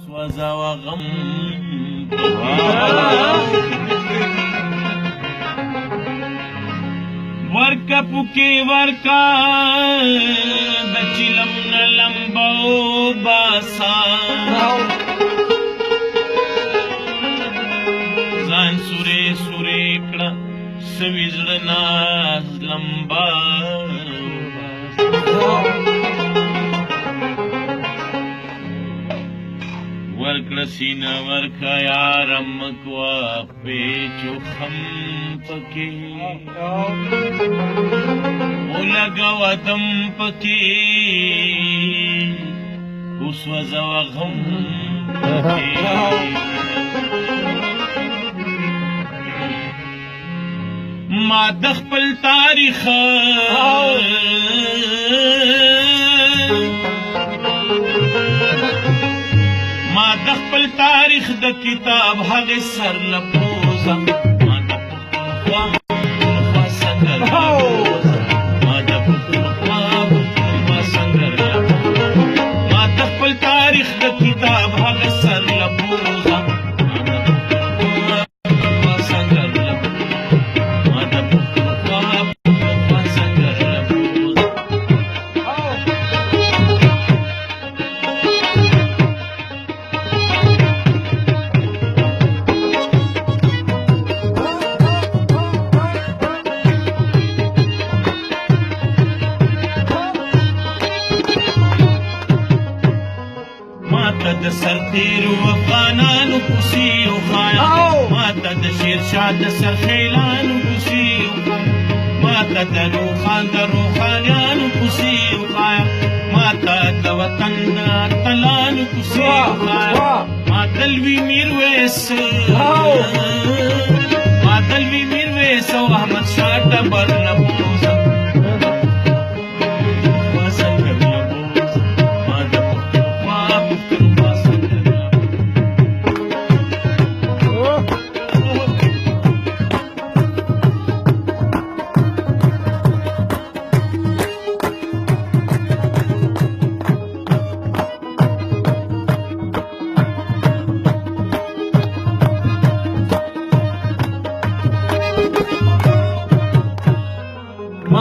سوزا و غم ورکا پوکی ورکا د چلم نلمبو باسا ځان سورې سورې کړه سوي زړه ناز لمبا ورکړه سینه ورکا یارم کوا پیچو خم پکې ولګوا دم پکې اوس وځه غم پکې ما د خپل تاریخ ما د خپل تاریخ د کتاب هغه سر لپوزه ما د پخوا سنگر ما د پخوا سنگر ما د خپل تاریخ د کتاب هغه سر لپوزه د سرتیرو افغانانو کوسي وخایا ماته د شیرشاه د سرخیلانو کوسي وخایا ماته د روخانیانو کوسي وخایا ماته د وطن د اتلانو کوسي وخایا ما دلوي میرویس او احمد شاه ټبر لپوزه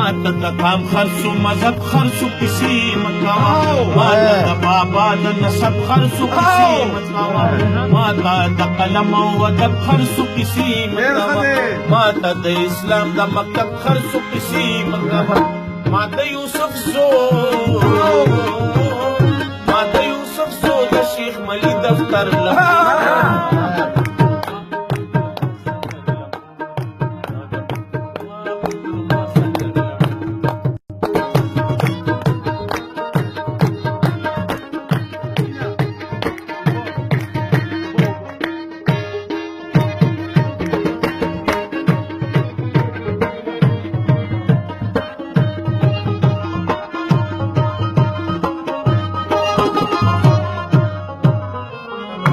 ماته د قام خرڅو مذهب خرڅو کیسې مکوه ماته د بابا د نسب خرڅو کیسې مکوه ماته د قلم او ادب خرڅو کیسې مکوه ماته د اسلام د مکتب خرڅو کیسې مکوه ماته یوسف زو د شیخ ملی دفتر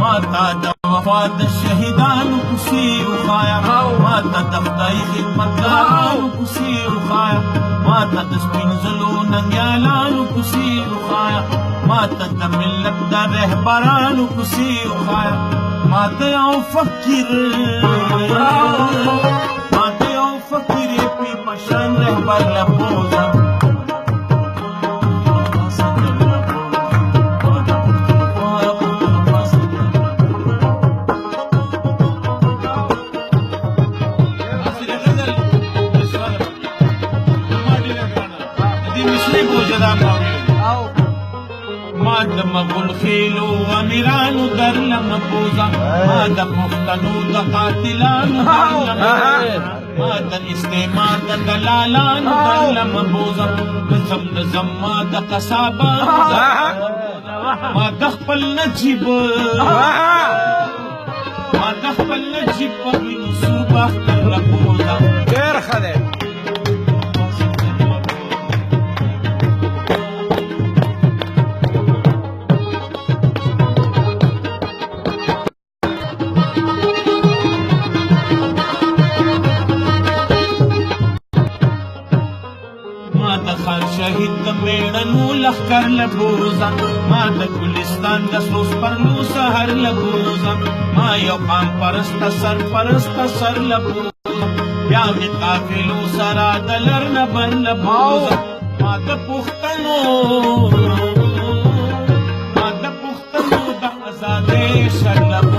ماته د وفا د شهیدانو کوسي وخایا ماته د خدای خدمتګارانو کوسي وخایا ماته د سپینځلو ننګیالانو کوسي وخایا ماته د ملت د رهبرانو کوسي وخایا ماته یو فقیر پی پشان رهبر لپوزه ما د مغول خیلو امیرانو در لمبوزه ما د پښتنو د قاتلانو ما د استعمار د دلالانو در لمبوزه نظم ما د قصابانو ما د خپل نجیب په وینو سور باختر لمبوزه ډېر ښه دی خان شهید د میړنو لخکر لبوزا ما د ګلستان د سوس پرلو سهر لبوزا ما یو قام پرست سر لبوزا بیا می قافلو سرا د لر نه بر لبوزا ما د پښتنو د آزادۍ سر لبوزا